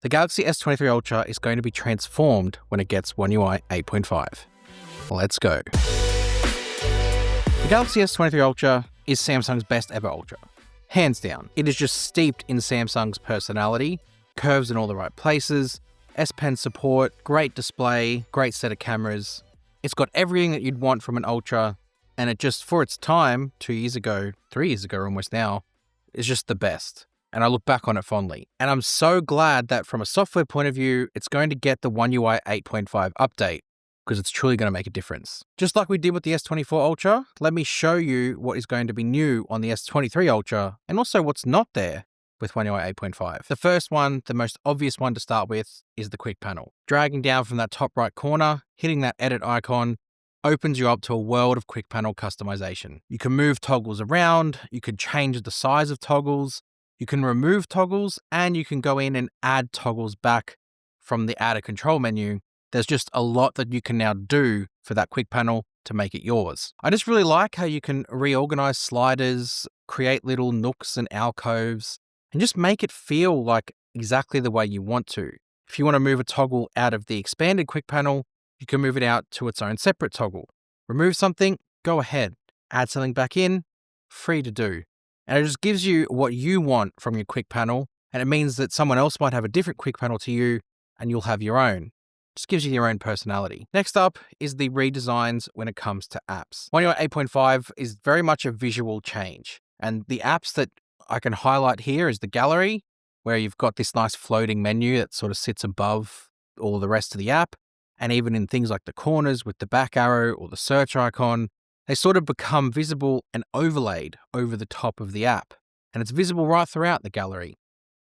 The Galaxy S23 Ultra is going to be transformed when it gets oneui 8.5. Let's go. The Galaxy S23 Ultra is Samsung's best ever Ultra. Hands down. It is just steeped in Samsung's personality, curves in all the right places, S Pen support, great display, great set of cameras. It's got everything that you'd want from an Ultra, and it just, for its time, 2 years ago, 3 years ago almost now, is just the best. And I look back on it fondly. And I'm so glad that from a software point of view, it's going to get the oneui 8.5 update, because it's truly going to make a difference. Just like we did with the S24 Ultra, let me show you what is going to be new on the S23 Ultra, and also what's not there with oneui 8.5. The first one, the most obvious one to start with, is the quick panel. Dragging down from that top right corner, hitting that edit icon, opens you up to a world of quick panel customization. You can move toggles around, you can change the size of toggles, you can remove toggles, and you can go in and add toggles back from the add a control menu. There's just a lot that you can now do for that quick panel to make it yours. I just really like how you can reorganize sliders, create little nooks and alcoves, and just make it feel like exactly the way you want to. If you want to move a toggle out of the expanded quick panel, you can move it out to its own separate toggle. Remove something, go ahead. Add something back in, free to do. And it just gives you what you want from your quick panel, and it means that someone else might have a different quick panel to you, and you'll have your own. Just gives you your own personality. Next up is the redesigns when it comes to apps. oneui 8.5 is very much a visual change, and the apps that I can highlight here is the gallery, where you've got this nice floating menu that sort of sits above all the rest of the app, and even in things like the corners with the back arrow or the search icon, they sort of become visible and overlaid over the top of the app, and it's visible right throughout the gallery.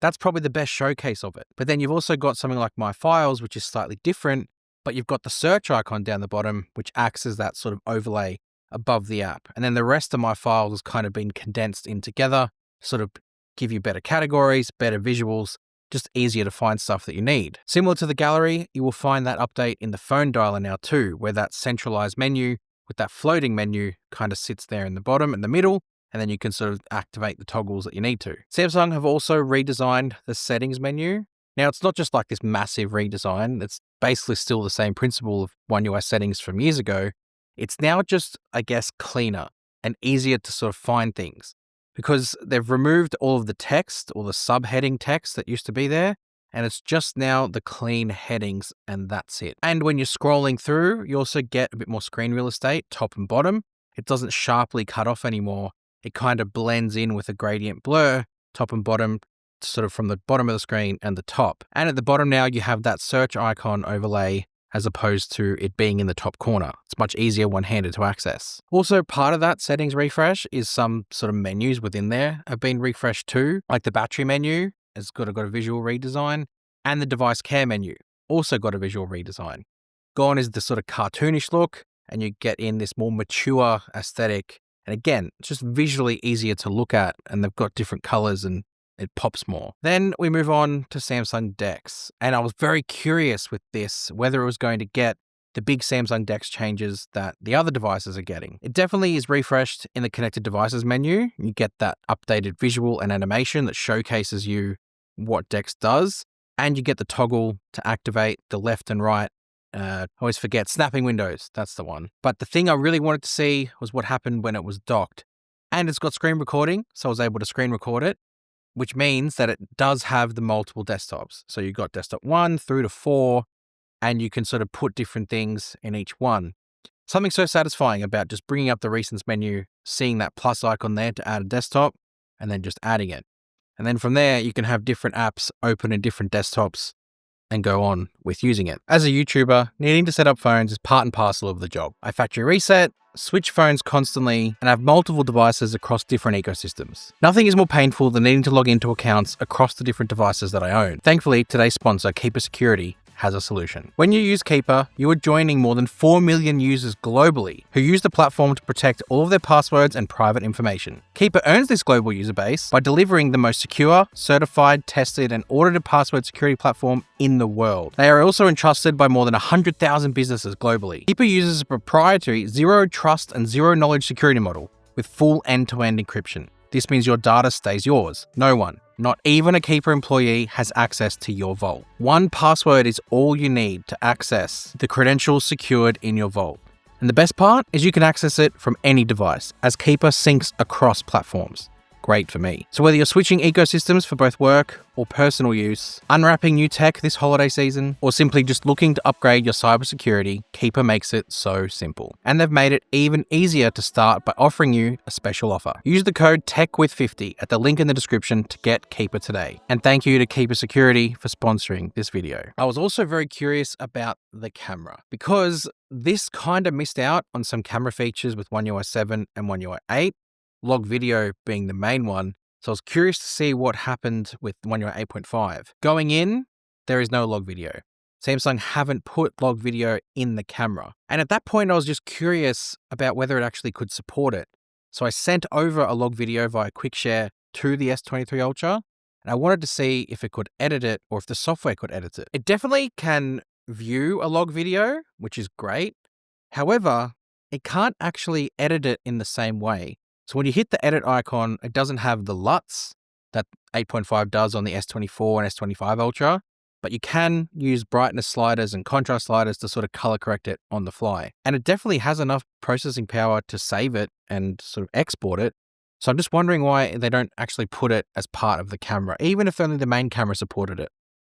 That's probably the best showcase of it. But then you've also got something like My Files, which is slightly different, but you've got the search icon down the bottom, which acts as that sort of overlay above the app. And then the rest of My Files has kind of been condensed in together, sort of give you better categories, better visuals, just easier to find stuff that you need. Similar to the gallery, you will find that update in the phone dialer now too, where that centralized menu with that floating menu kind of sits there in the bottom and the middle, and then you can sort of activate the toggles that you need to. Samsung have also redesigned the settings menu. Now, it's not just like this massive redesign. It's basically still the same principle of oneui settings from years ago. It's now just, I guess, cleaner and easier to sort of find things, because they've removed all of the text or the subheading text that used to be there, and it's just now the clean headings, and that's it. And when you're scrolling through, you also get a bit more screen real estate, top and bottom. It doesn't sharply cut off anymore. It kind of blends in with a gradient blur, top and bottom, sort of from the bottom of the screen and the top. And at the bottom now, you have that search icon overlay as opposed to it being in the top corner. It's much easier one-handed to access. Also, part of that settings refresh is some sort of menus within there have been refreshed too, like the battery menu has got a visual redesign, and the device care menu also got a visual redesign. Gone is the sort of cartoonish look, and you get in this more mature aesthetic. And again, it's just visually easier to look at, and they've got different colors and it pops more. Then we move on to Samsung DeX. And I was very curious with this, whether it was going to get the big Samsung DeX changes that the other devices are getting. It definitely is refreshed in the connected devices menu. You get that updated visual and animation that showcases you what DeX does. And you get the toggle to activate the left and right. I always forget, snapping windows, that's the one. But the thing I really wanted to see was what happened when it was docked. And it's got screen recording, so I was able to screen record it, which means that it does have the multiple desktops. So you've got desktop 1 through to 4, and you can sort of put different things in each one. Something so satisfying about just bringing up the recents menu, seeing that plus icon there to add a desktop, and then just adding it. And then from there, you can have different apps open in different desktops and go on with using it. As a YouTuber, needing to set up phones is part and parcel of the job. I factory reset, switch phones constantly, and have multiple devices across different ecosystems. Nothing is more painful than needing to log into accounts across the different devices that I own. Thankfully, today's sponsor, Keeper Security, has a solution. When you use Keeper, you are joining more than 4 million users globally who use the platform to protect all of their passwords and private information. Keeper earns this global user base by delivering the most secure, certified, tested, and audited password security platform in the world. They are also entrusted by more than 100,000 businesses globally. Keeper uses a proprietary zero trust and zero knowledge security model with full end-to-end encryption. This means your data stays yours. No one, Not even a Keeper employee has access to your vault. One password is all you need to access the credentials secured in your vault. And the best part is you can access it from any device, as Keeper syncs across platforms. Great for me. So whether you're switching ecosystems for both work or personal use, unwrapping new tech this holiday season, or simply just looking to upgrade your cybersecurity, Keeper makes it so simple. And they've made it even easier to start by offering you a special offer. Use the code TECHWITH50 at the link in the description to get Keeper today. And thank you to Keeper Security for sponsoring this video. I was also very curious about the camera, because this kind of missed out on some camera features with One UI 7 and One UI 8. Log video being the main one, so I was curious to see what happened with One UI 8.5. Going in, there is no log video. Samsung haven't put log video in the camera. And at that point, I was just curious about whether it actually could support it. So I sent over a log video via quick share to the S23 Ultra, and I wanted to see if it could edit it or if the software could edit it. It definitely can view a log video, which is great. However, it can't actually edit it in the same way. So when you hit the edit icon, it doesn't have the LUTs that 8.5 does on the S24 and S25 Ultra, but you can use brightness sliders and contrast sliders to sort of color correct it on the fly. And it definitely has enough processing power to save it and sort of export it. So I'm just wondering why they don't actually put it as part of the camera. Even if only the main camera supported it,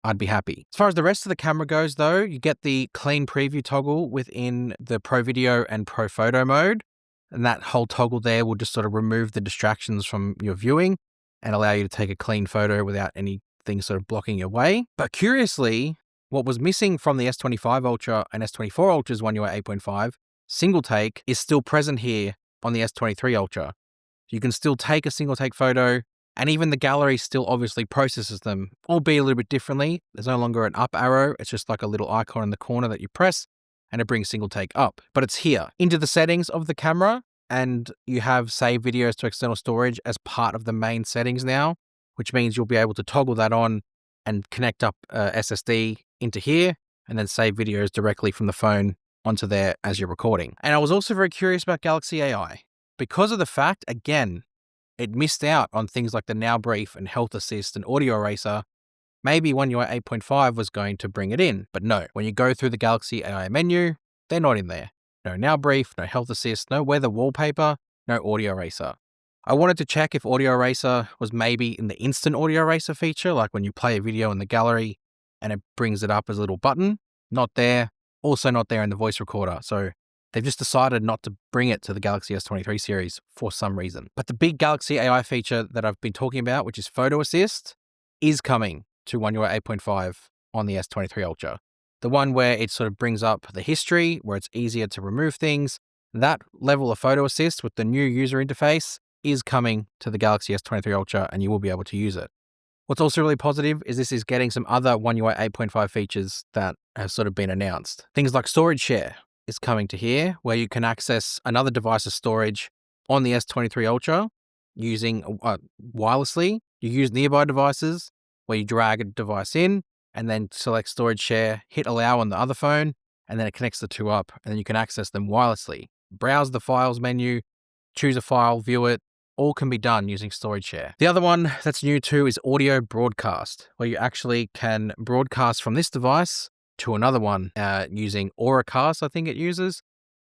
I'd be happy. As far as the rest of the camera goes though, you get the clean preview toggle within the Pro Video and Pro Photo mode. And that whole toggle there will just sort of remove the distractions from your viewing and allow you to take a clean photo without anything sort of blocking your way. But curiously, what was missing from the S25 Ultra and S24 Ultra's One UI 8.5 single take is still present here on the S23 Ultra. You can still take a single take photo, and even the gallery still obviously processes them, albeit a little bit differently. There's no longer an up arrow. It's just like a little icon in the corner that you press, and it brings single take up. But it's here into the settings of the camera, and you have save videos to external storage as part of the main settings now, which means you'll be able to toggle that on and connect up SSD into here and then save videos directly from the phone onto there as you're recording. And I was also very curious about Galaxy AI because of the fact, again, it missed out on things like the Now Brief and Health Assist and Audio Eraser. Maybe One UI 8.5 was going to bring it in, but no. When you go through the Galaxy AI menu, they're not in there. No Now Brief, no Health Assist, no Weather Wallpaper, no Audio Eraser. I wanted to check if Audio Eraser was maybe in the Instant Audio Eraser feature, like when you play a video in the gallery and it brings it up as a little button. Not there. Also not there in the voice recorder. So they've just decided not to bring it to the Galaxy S23 series for some reason. But the big Galaxy AI feature that I've been talking about, which is Photo Assist, is coming to One UI 8.5 on the S23 Ultra. The one where it sort of brings up the history, where it's easier to remove things. That level of Photo Assist with the new user interface is coming to the Galaxy S23 Ultra, and you will be able to use it. What's also really positive is this is getting some other One UI 8.5 features that have sort of been announced. Things like storage share is coming to here, where you can access another device's storage on the S23 Ultra using wirelessly. You use nearby devices where you drag a device in and then select storage share, hit allow on the other phone, and then it connects the two up, and then you can access them wirelessly. Browse the files menu, choose a file, view it. All can be done using storage share. The other one that's new too is audio broadcast, where you actually can broadcast from this device to another one using Auracast, I think it uses,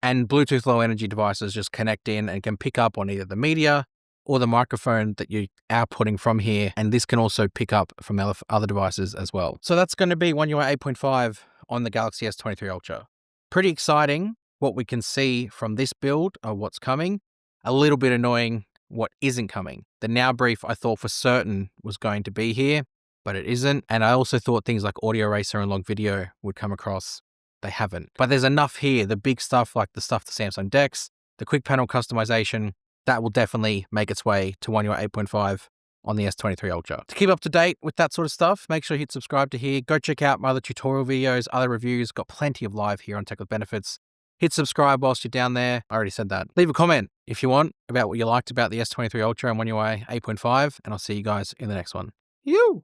and Bluetooth low energy devices just connect in and can pick up on either the media or the microphone that you're outputting from here, and this can also pick up from other devices as well. So that's going to be One UI 8.5 on the Galaxy S23 Ultra. Pretty exciting what we can see from this build of what's coming. A little bit annoying what isn't coming. The Now Brief I thought for certain was going to be here, but it isn't. And I also thought things like Audio Eraser and Log Video would come across. They haven't. But there's enough here. The big stuff like the stuff the Samsung Dex, the quick panel customization, that will definitely make its way to One UI 8.5 on the S23 Ultra. To keep up to date with that sort of stuff, make sure you hit subscribe to here. Go check out my other tutorial videos, other reviews. Got plenty of live here on Tech with Benefits. Hit subscribe whilst you're down there. I already said that. Leave a comment if you want about what you liked about the S23 Ultra and One UI 8.5, and I'll see you guys in the next one. You!